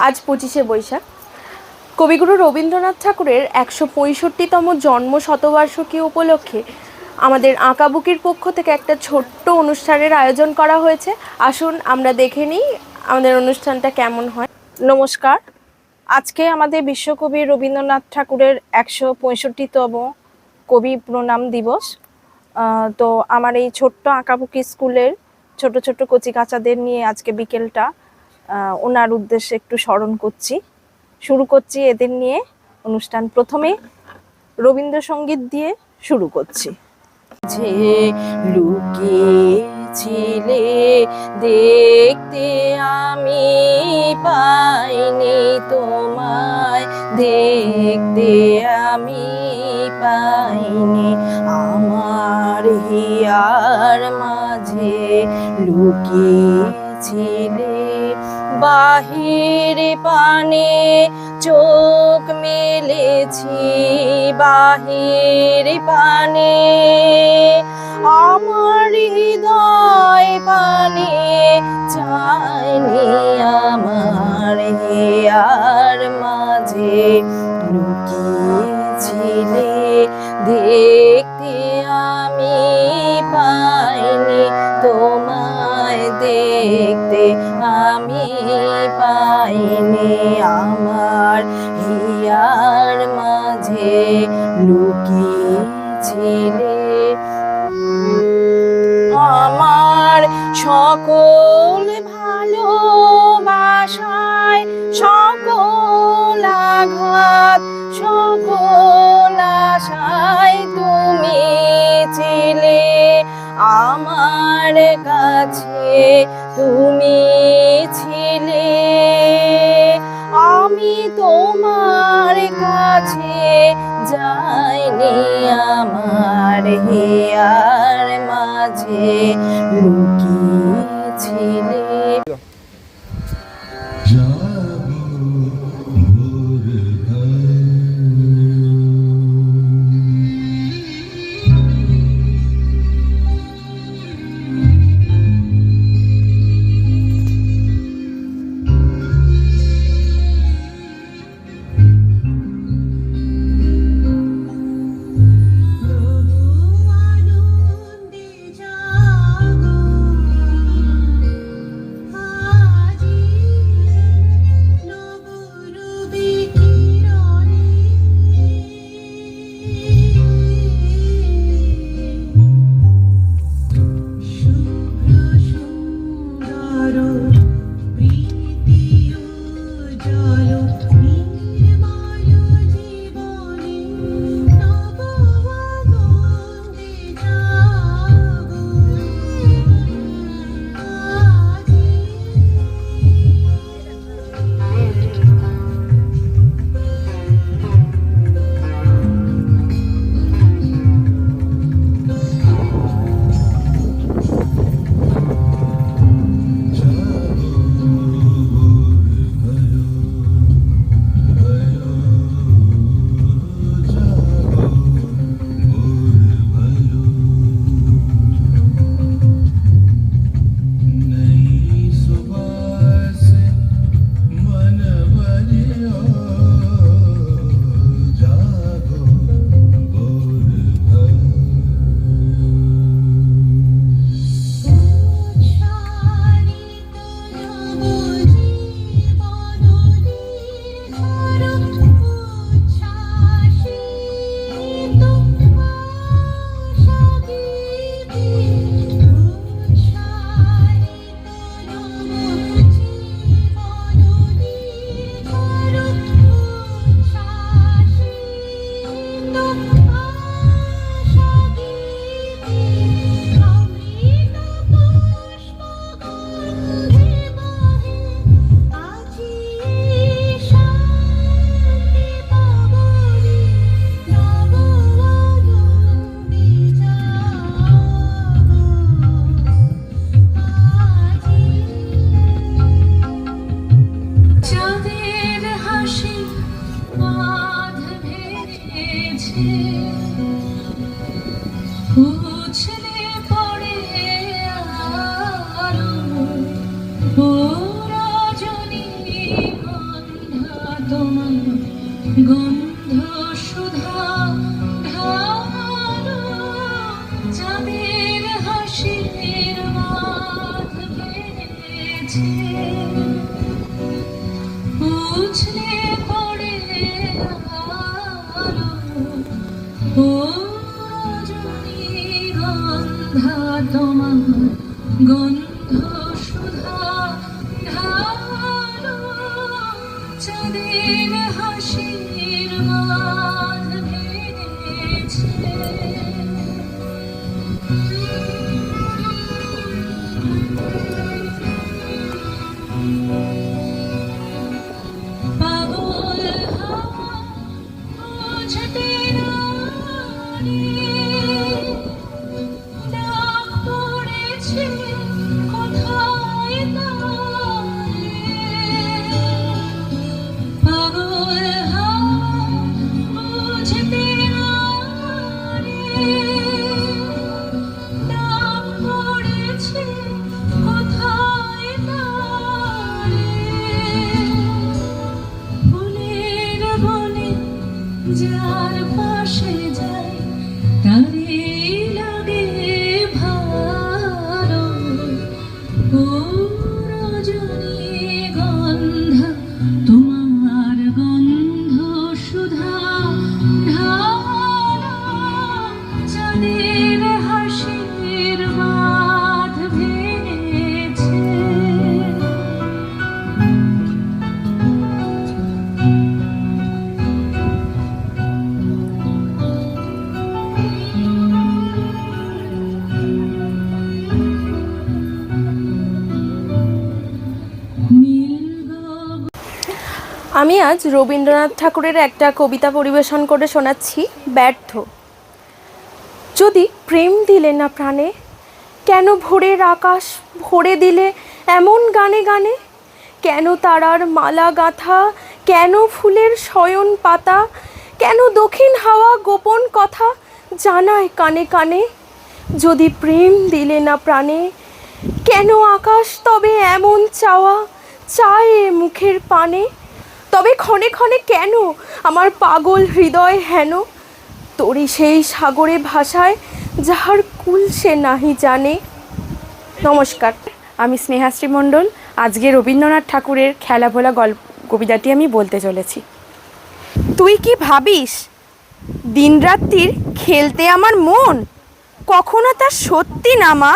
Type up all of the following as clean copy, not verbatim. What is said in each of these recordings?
আজ 25শে বৈশাখ কবিগুরু রবীন্দ্রনাথ ঠাকুরের 165তম জন্ম শতবার্ষিকী উপলক্ষে আমাদের আঁকাবুকির পক্ষ থেকে একটা ছোট্ট অনুষ্ঠানের আয়োজন করা হয়েছে। আসুন আমরা দেখে নিই আমাদের অনুষ্ঠানটা কেমন হয়। নমস্কার। আজকে আমাদের বিশ্বকবি রবীন্দ্রনাথ ঠাকুরের 165তম কবি প্রণাম দিবস। তো আমার এই ছোট্ট আঁকাবুকি স্কুলের ছোট ছোট কচিকাচাদের নিয়ে আজকে বিকেলটা ওনার উদ্দেশ্যে একটু স্মরণ করছি, শুরু করছি এদের নিয়ে অনুষ্ঠান। প্রথমে রবীন্দ্রসঙ্গীত দিয়ে শুরু করছি। যে লুকিয়েছিলে দেখতে আমি পাইনি, তোমায় দেখতে আমি পাইনি, আমার হিয়ার মাঝে লুকিয়েছিলে, বাহির পানে চোখ মেলেছি, বাহির পানে আমার হৃদয় পানে চাইনি, আমার হিয়ার মাঝে লুকিয়েছিলে দেখতে আমি পাইনি, তোমায় দেখতে আমি পাইনি, আমার হিয়ার মাঝে লুকিয়েছিলে। আমার সকল ভালোবাসায় সকল আঘাত সকল আশায় তুমি ছিলে, আমার কাছে তুমি ছিলে, আমি তোমার কাছে যাইনি, আমার হিয়ার মাঝে লুকিয়েছিলে। গন্ধ সুধা ঢালো যাদের হাসির বাঁধ বেঁধেছে উছলে পড়ে আলো ও রজনীগন্ধা তোমার গন্ধ সুধা ঢালো চাঁদের হাসির বাঁধ ভেঙেছে পাগল হাওয়া বোঝাতে না ডাক পড়েছে কোথায় তারে পাগল হাওয়া বোঝাতে না ডাক পড়েছে কোথায় তারে ফুলের বনে যার পাশে যায় তারে লাগে ভালো ও রজনীগন্ধা তোমার গন্ধ সুধা ঢালো চাঁদের হাসির বাঁধ ভেঙেছে আমি আজ রবীন্দ্রনাথ ঠাকুরের একটা কবিতা পরিবেশন করে শোনাচ্ছি, ব্যর্থ। যদি প্রেম দিলে না প্রাণে, কেন ভোরের আকাশ ভরে দিলে এমন গানে গানে? কেন তারার মালা গাঁথা, কেন ফুলের শয়ন পাতা, কেন দক্ষিণ হাওয়া গোপন কথা জানায় কানে কানে? যদি প্রেম দিলে না প্রাণে, কেন আকাশ তবে এমন চাওয়া চায় মুখের পানে? তবে ক্ষণে ক্ষণে কেন আমার পাগল হৃদয় হেন? তোরে সেই সাগরে ভাষায় যাহার কুল সে নাহি জানে। নমস্কার, আমি স্নেহাশ্রী মণ্ডল। আজকে রবীন্দ্রনাথ ঠাকুরের খেলাভোলা কবিতাটি আমি বলতে চলেছি। তুই কি ভাবিস দিনরাত্রির খেলতে আমার মন? কখনো তা সত্যি না মা,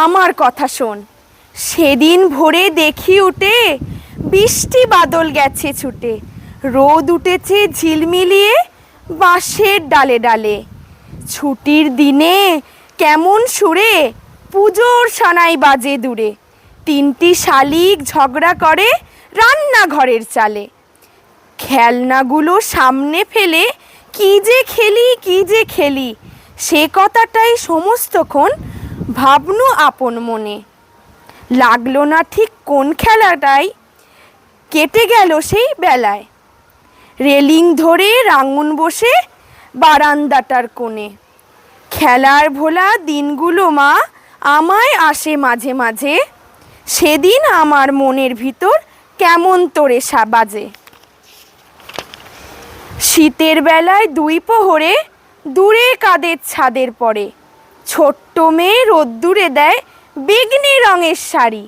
আমার কথা শোন। সেদিন ভোরে দেখি উঠে বৃষ্টি বাদল গেছে ছুটে, রোদ উঠেছে ঝিলমিলিয়ে বাঁশের ডালে ডালে। ছুটির দিনে কেমন সুরে পুজোর সানাই বাজে দূরে, তিনটি শালিক ঝগড়া করে রান্নাঘরের চালে। খেলনাগুলো সামনে ফেলে কি যে খেলি কি যে খেলি, সে কথাটাই সমস্তক্ষণ ভাবনু আপন মনে। লাগলো না ঠিক কোন খেলাটাই কেটে গেল সেই বেলায়, রেলিং ধরে রাঙুন বসে বারান্দাটার কোণে। খেলার ভোলা দিনগুলো মা আমায় আসে মাঝে মাঝে, সেদিন আমার মনের ভিতর কেমন তোরে বাজে। শীতের বেলায় দুই প্রহরে দূরে কাদের ছাদের পরে, ছোট্ট মেয়ে রোদ্দুরে দেয় বেগনি রঙের শাড়ি।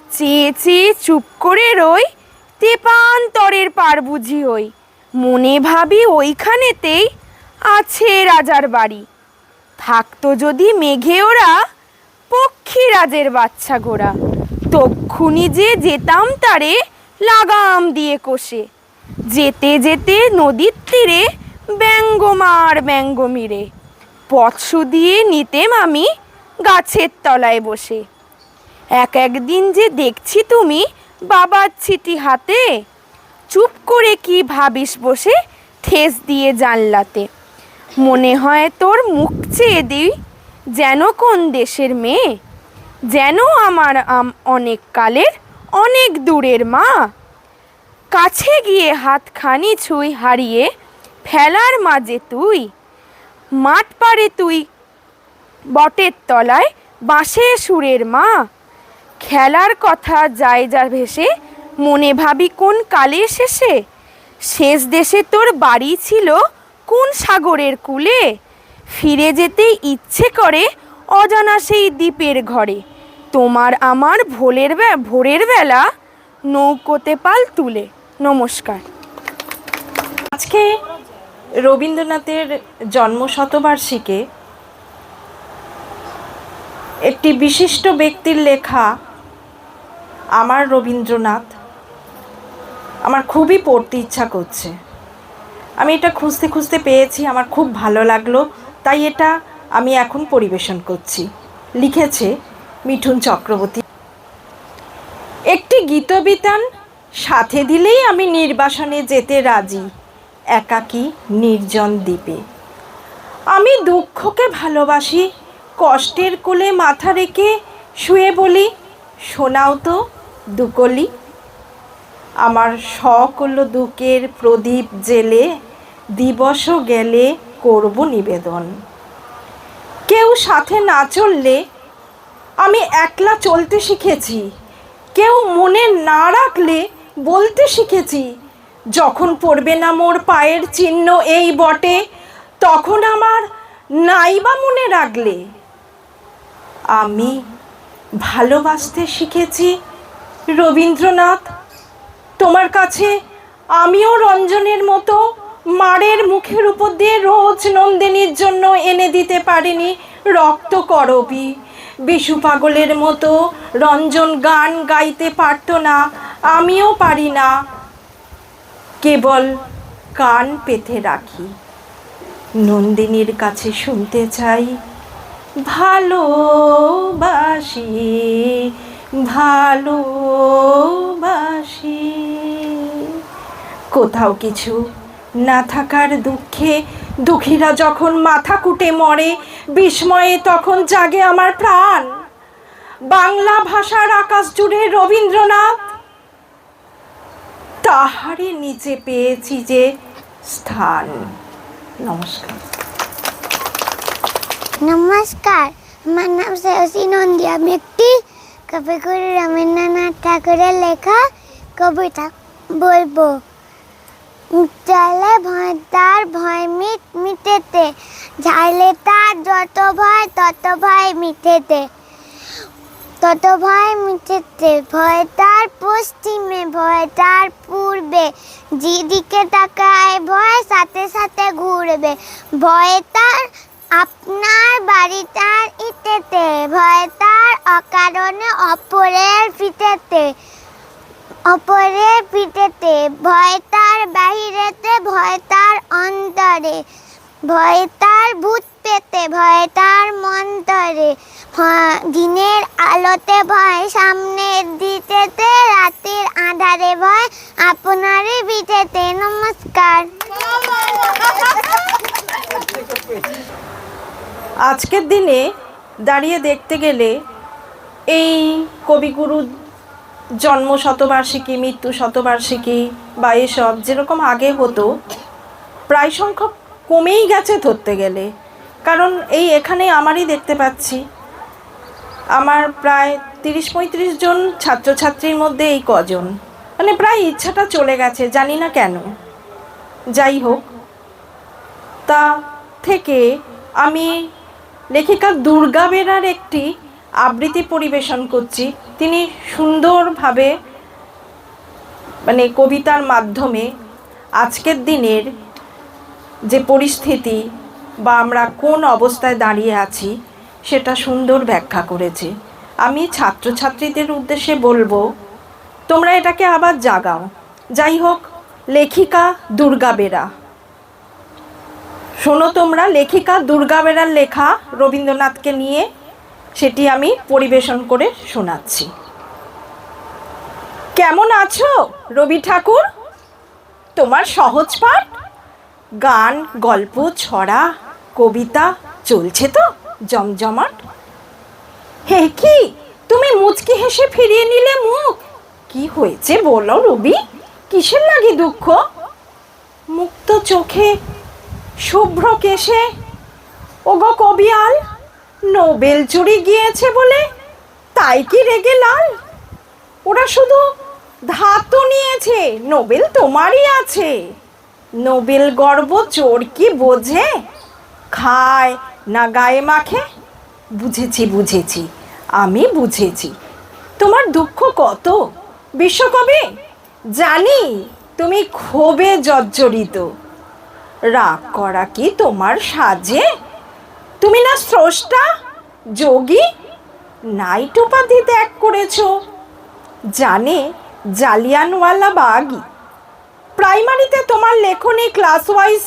চেয়ে চেয়ে চুপ করে রই, তেপান্তরের পার বুঝি হই, মনে ভাবি ওইখানেতেই আছে রাজার বাড়ি। থাকতো যদি মেঘে ওরা পক্ষীরাজের বাচ্চা ঘোড়া, তক্ষুনি যে যেতাম তারে লাগাম দিয়ে কষে। যেতে যেতে নদীর তীরে ব্যঙ্গমার ব্যঙ্গ মিরে, পথ শুধিয়ে নিতেম আমি গাছের তলায় বসে। একদিন যে দেখছি তুমি বাবার চিঠি হাতে, চুপ করে কি ভাবিস বসে ঠেস দিয়ে জানলাতে। মনে হয় তোর মুখ চেয়ে দিই, যেন কোন দেশের মেয়ে, যেন আমার অনেক কালের অনেক দূরের মা। কাছে গিয়ে হাতখানি ছুঁই হারিয়ে ফেলার মাঝে তুই, মাঠ পাড়ে তুই বটের তলায় বাঁশে সুরের মা। খেলার কথা যায় যা ভেসে, মনে ভাবি কোন কালে শেষে শেষ দেশে তোর বাড়ি ছিল কোন সাগরের কূলে? ফিরে যেতে ইচ্ছে করে অজানা সেই দ্বীপের ঘরে। তোমার আমার ভোরের বেলা নৌকোতে পাল তুলে। নমস্কার। আজকে রবীন্দ্রনাথের জন্মশতবার্ষিকী একটি বিশিষ্ট ব্যক্তির লেখা আমার রবীন্দ্রনাথ আমার খুবই পড়তে ইচ্ছা করছে। আমি এটা খুঁজতে খুঁজতে পেয়েছি, আমার খুব ভালো লাগলো, তাই এটা আমি এখন পরিবেশন করছি। লিখেছে মিঠুন চক্রবর্তী। একটি গীতবিতান সাথে দিলেই আমি নির্বাসনে যেতে রাজি, একাকী নির্জন দ্বীপে। আমি দুঃখকে ভালোবাসি, কষ্টের কোলে মাথা রেখে শুয়ে বলি, শোনাও তো দুকলি। আমার সকল দুঃখের প্রদীপ জেলে দিবস গেলে করব নিবেদন। কেউ সাথে না চললে আমি একলা চলতে শিখেছি, কেউ মনে না রাখলে বলতে শিখেছি, যখন পড়বে না মোর পায়ের চিহ্ন এই বটে, তখন আমার নাইবা মনে রাখলে। আমি ভালোবাসতে শিখেছি রবীন্দ্রনাথ, তোমার কাছে আমিও রঞ্জনের মতো মারের মুখের উপর দিয়ে রোজ নন্দিনীর জন্য এনে দিতে পারিনি রক্ত করবি। বিশু পাগলের মতো রঞ্জন গান গাইতে পারতো না, আমিও পারি না, কেবল কান পেতে রাখি। নন্দিনীর কাছে শুনতে চাই, ভালোবাসি ভালোবাসি। কোথাও কিছু না থাকার দুঃখে দুঃখীরা যখন মাথা কুটে মরে, বিস্ময়ে তখন জাগে আমার প্রাণ। বাংলা ভাষার আকাশ জুড়ে রবীন্দ্রনাথ, তাহারে নিচে পেয়েছি যে স্থান। নমস্কার। নমস্কার, আমার নাম শ্রেয়সী নন্দী। আমি একটি কবিগুরু রবীন্দ্রনাথ ঠাকুরের লেখা কবিতা বলবো। চলে ভয় তার ভয় মিটেতে, ঝাড়লে তার যত ভয় তত ভয় মিটেতে, তত ভয় মিটেতে। ভয় তার পশ্চিমে, ভয় তার পূর্বে, যেদিকে তাকায় ভয় সাথে সাথে ঘুরবে। ভয় তার আপনার বাড়ি তার ইটেতে, ভয় তার অকারণে অপরের পিঠেতে, অপরের পিঠেতে। ভয় তার বাহিরেতে, ভয় তার অন্তরে, ভয় তার ভূত পেতে, ভয় তার মন্তরে। দিনের আলোতে ভয় সামনের দিতেতে, রাতের আঁধারে ভয় আপনারই পিঠেতে। নমস্কার। আজকের দিনে দাঁড়িয়ে দেখতে গেলে এই কবিগুরুর জন্ম শতবার্ষিকী, মৃত্যু শতবার্ষিকী বা এসব যেরকম আগে হতো, প্রায় সংখ্যক কমেই গেছে ধরতে গেলে। কারণ এই এখানে আমারই দেখতে পাচ্ছি, আমার প্রায় 30-35 জন ছাত্রছাত্রীর মধ্যে এই কজন, মানে প্রায় ইচ্ছাটা চলে গেছে, জানি না কেন। যাই হোক, তা থেকে আমি লেখিকা দুর্গা বেরার একটি আবৃত্তি পরিবেশন করছি। তিনি সুন্দরভাবে মানে কবিতার মাধ্যমে আজকের দিনের যে পরিস্থিতি বা আমরা কোন অবস্থায় দাঁড়িয়ে আছি সেটা সুন্দর ব্যাখ্যা করেছে। আমি ছাত্রছাত্রীদের উদ্দেশ্যে বলবো, তোমরা এটাকে আবার জাগাও। যাই হোক, লেখিকা দুর্গা বেরা, শোনো তোমরা, লেখিকা দুর্গা বেরার লেখা রবীন্দ্রনাথকে নিয়ে, সেটি আমি পরিবেশন করে শোনাচ্ছি। কেমন আছো রবি ঠাকুর? তোমার সহজ পাঠ, গান, গল্প, ছড়া, কবিতা চলছে তো জমজমাট? হে কি, তুমি মুচকি হেসে ফিরিয়ে নিলে মুখ। কি হয়েছে বলো রবি, কিসের লাগি দুঃখ? মুক্ত চোখে, শুভ্র কেশে, ওগো কবিয়াল, নোবেল চুরি গিয়েছে বলে তাই কি রেগে লাল? ওরা শুধু ধাতু নিয়েছে, নোবেল তোমারই আছে। নোবেল গর্ব চোর কি বোঝে, খায় না গায়ে মাখে। বুঝেছি বুঝেছি, আমি বুঝেছি তোমার দুঃখ কত বিশ্বকবি। জানি তুমি ক্ষোভে জর্জরিত, রাগ করা কি তোমার সাজে। তুমি না স্রষ্টা, যোগী, নাইট উপাধি ত্যাগ করেছ। জানে জালিয়ানওয়ালা বাগই। প্রাইমারিতে তোমার লেখনী ক্লাস ওয়াইজ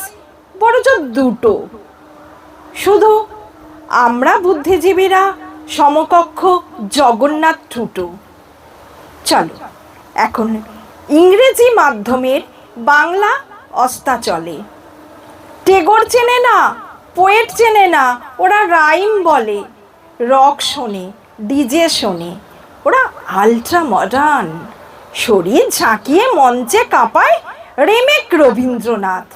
বড়জোর দুটো। শুধু আমরা বুদ্ধিজীবীরা সমকক্ষ জগন্নাথ ঠুটো। চলো এখন ইংরেজি মাধ্যমের বাংলা অস্তাচলে। টেগর চেনে না, পোয়েট চেনে না, ওরা রাইম বলে, রক শোনে, ডিজে শোনে। ওরা আলট্রা মডার্ন, শরীর ঝাঁকিয়ে মঞ্চে কাঁপায় রেমেক রবীন্দ্রনাথ।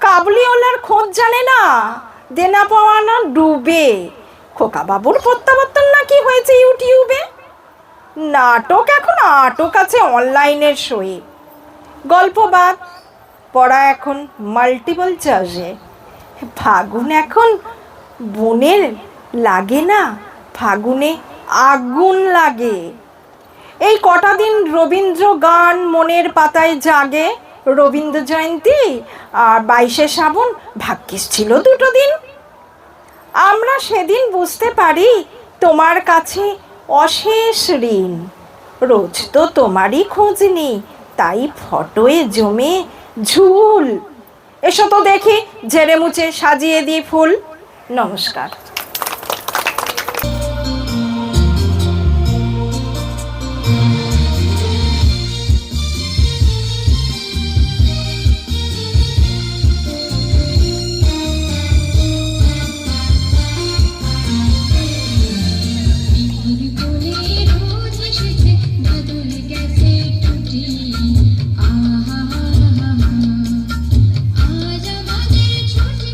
কাবুলিওয়ালার খোঁজ জানে না, দেনা পাওয়ানা ডুবে। খোকাবাবুর প্রত্যাবর্তন নাকি হয়েছে ইউটিউবে। নাটক এখন আটক আছে অনলাইনের শোয়ে। গল্পবাদ পড়া এখন মাল্টিপল চার্জে। ফাগুন এখন বনের লাগে না, ফাগুনে আগুন লাগে। এই কটা দিন রবীন্দ্র গান মনের পাতায় জাগে। রবীন্দ্র জয়ন্তী আর 22শে শ্রাবণ ভাগ্যিস ছিল দুটো দিন। আমরা সেদিন বুঝতে পারি তোমার কাছে অশেষ ঋণ। রোজ তো তোমারই খোঁজ নেই, তাই ফটোয়ে জমে ঝুল। এসো তো দেখি ঝেড়ে মুছে সাজিয়ে দিই ফুল। নমস্কার। আজ আমাদের ছুটি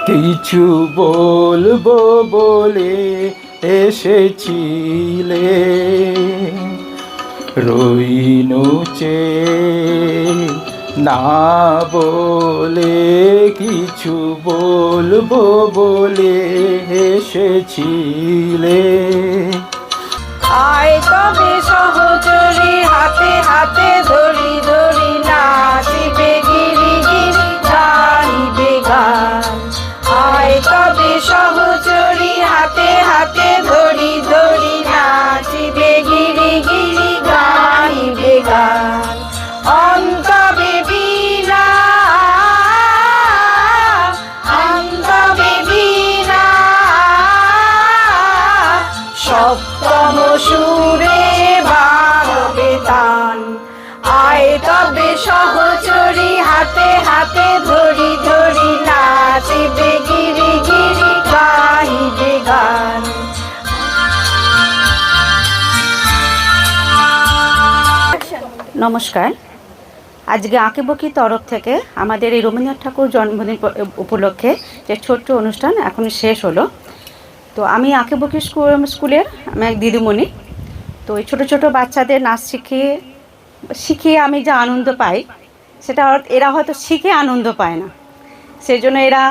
কিছু বলবো বলে এসেছিলে, রইনু চেয়ে না বলে কিছু বলবো বলে এসেছিলে। আয় তবে সহচরী হাতে হাতে ধরি ধরি নাচিবে গিরি গিরি গাইবে গান। আয় তবে সহচরী হাতে হাতে ধরি ধরি নাচিবে গিরি গিরি গাইবে গান। অন্তবে বীণা অন্তবে বীণা সপ্তম সুরে বারবে তান। আয় তবে সহচরী হাতে হাতে ধরি ধরি নাচিবে গিরি গিরি গাইবে গান। নমস্কার। আজকে আঁকিবুকি তরফ থেকে আমাদের এই রবীন্দ্রনাথ ঠাকুর জন্মদিন উপলক্ষে যে ছোট্ট অনুষ্ঠান এখন শেষ হলো। তো আমি আঁকিবুকি স্কুলের আমি এক দিদিমণি। তো এই ছোটো ছোটো বাচ্চাদের নাচ শিখিয়ে আমি যা আনন্দ পাই সেটা এরা হয়তো শিখে আনন্দ পায় না, সেই জন্য এরা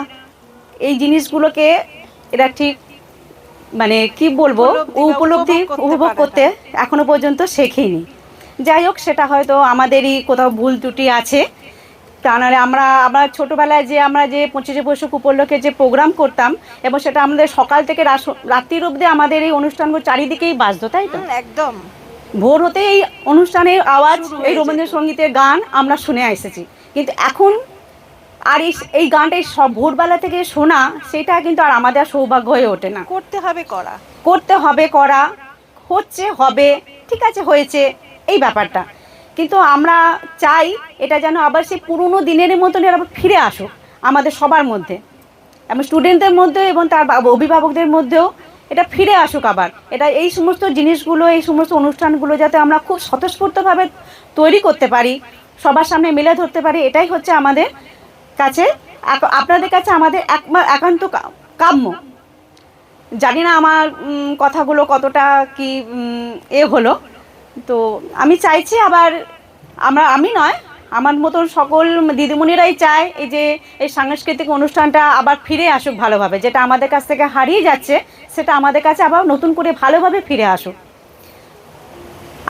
এই জিনিসগুলোকে এরা ঠিক মানে কি বলবো উপভোগ করতে এখনো পর্যন্ত শেখেনি। যাই হোক, সেটা হয়তো আমাদেরই কোথাও ভুল ত্রুটি আছে। তা নাহলে আমরা ছোটোবেলায় আমরা যে 25শে বৈশাখ উপলক্ষে যে প্রোগ্রাম করতাম এবং সেটা আমাদের সকাল থেকে রাত্রির অবধি আমাদের এই অনুষ্ঠানগুলো চারিদিকেই বাজতো, তাই তো? একদম ভোর হতে এই অনুষ্ঠানের আওয়াজ, এই রবীন্দ্রসঙ্গীতের গান আমরা শুনে এসেছি। কিন্তু এখন আর এই গানটা সব ভোরবেলা থেকে শোনা, সেটা কিন্তু আর আমাদের সৌভাগ্য হয়ে ওঠে না। করতে হবে করা হচ্ছে, হবে, ঠিক আছে, হয়েছে, এই ব্যাপারটা। কিন্তু আমরা চাই এটা যেন আবার সেই পুরনো দিনের মতন আবার ফিরে আসুক আমাদের সবার মধ্যে, এবং স্টুডেন্টদের মধ্যে এবং তার অভিভাবকদের মধ্যেও এটা ফিরে আসুক আবার। এটা এই সমস্ত জিনিসগুলো, এই সমস্ত অনুষ্ঠানগুলো যাতে আমরা খুব স্বতঃস্ফূর্তভাবে তৈরি করতে পারি, সবার সামনে মেলে ধরতে পারি, এটাই হচ্ছে আমাদের কাছে, আপনাদের কাছে আমাদের একান্ত কাম্য। জানি না আমার কথাগুলো কতটা কি হলো। তো আমি চাইছি আবার আমি নয়, আমার মতন সকল দিদিমণিরাই চায় এই সাংস্কৃতিক অনুষ্ঠানটা আবার ফিরে আসুক ভালোভাবে। যেটা আমাদের কাছ থেকে হারিয়ে যাচ্ছে সেটা আমাদের কাছে আবার নতুন করে ভালোভাবে ফিরে আসুক।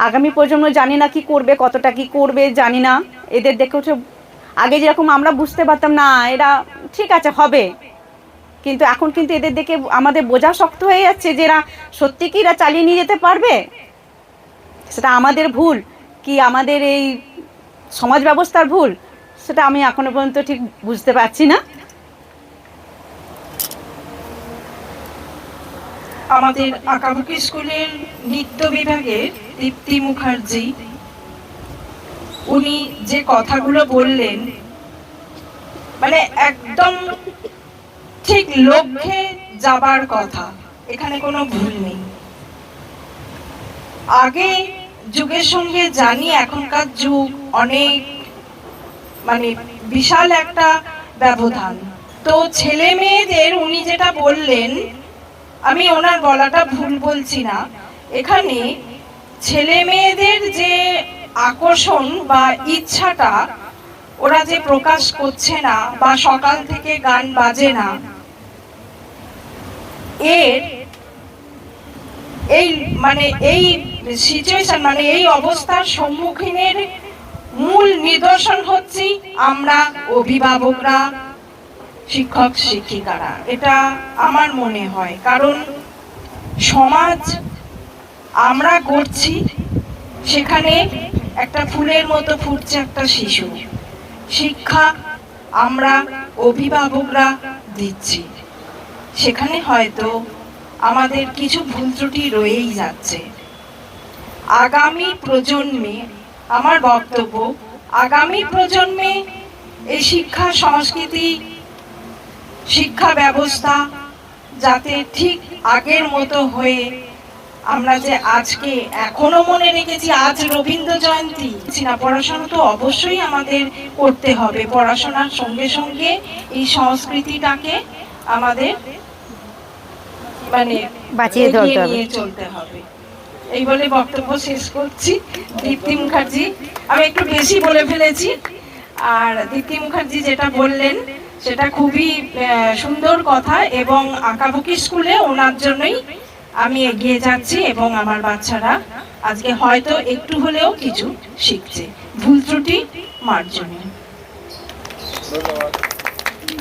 আগামী প্রজন্ম জানি না কি করবে, কতটা কি করবে জানি না। এদের দেখে আগে যেরকম আমরা বুঝতে পারতাম না এরা ঠিক আছে হবে, কিন্তু এখন কিন্তু এদের দেখে আমাদের বোঝা শক্ত হয়ে যাচ্ছে যে এরা সত্যি কি এরা চালিয়ে নিয়ে যেতে পারবে। সেটা আমাদের ভুল কি আমাদের এই সমাজ ব্যবস্থার ভুল, সেটা আমি এখনো পর্যন্ত ঠিক বুঝতে পারছি না। আমাদের আঁকাবুকি স্কুলের নৃত্য বিভাগের দীপ্তি মুখার্জি, উনি যে কথাগুলো বললেন মানে একদম ঠিক লক্ষ্যে যাবার কথা, এখানে কোনো ভুল নেই। আগে যুগের সঙ্গে জানি এখনকার যুগ অনেক মানে বিশাল একটা ব্যবধান। তো ছেলে মেয়েদের উনি যেটা বললেন, আমি ওনার বলাটা ভুল বলছি না, এখানে ছেলে মেয়েদের যে আকর্ষণ বা ইচ্ছাটা ওরা যে প্রকাশ করছে না বা সকাল থেকে গান বাজে না, এই সিচুয়েশন মানে এই অবস্থার সম্মুখীনের মূল নিদর্শন হচ্ছে আমরা অভিভাবকরা, শিক্ষক শিক্ষিকারা। এটা আমার মনে হয়, কারণ সমাজ আমরা করছি, সেখানে একটা ফুলের মতো ফুটছে একটা শিশু। শিক্ষা আমরা অভিভাবকরা দিচ্ছি, সেখানে হয়তো আমাদের কিছু ভুল ত্রুটি রয়েই যাচ্ছে। আগামী প্রজন্মে আমার বক্তব্য, আগামী প্রজন্মে এই শিক্ষা সংস্কৃতি শিক্ষা ব্যবস্থা যাতে ঠিক আগের মতো হয়ে আমরা যে আজকে এখনো মনে রেখেছি আজ রবীন্দ্র জয়ন্তী না, পড়াশোনা তো অবশ্যই আমাদের করতে হবে, পড়াশোনার সঙ্গে সঙ্গে এই সংস্কৃতিটাকে আমাদের মানে বাঁচিয়ে এগিয়ে চলতে হবে। নিয়ে চলতে হবে। এই বলে বক্তব্য শেষ করছি। দীপ্তি মুখার্জি, আমি একটু বেশি বলে ফেলেছি। আর দীপ্তি মুখার্জি যেটা বললেন সেটা খুবই সুন্দর কথা, এবং আঁকাবুকি স্কুলে ওনার জন্যই আমি এগিয়ে যাচ্ছি, এবং আমার বাচ্চারা আজকে হয়তো একটু হলেও কিছু শিখছে। ভুল ত্রুটি মার্জনীয়।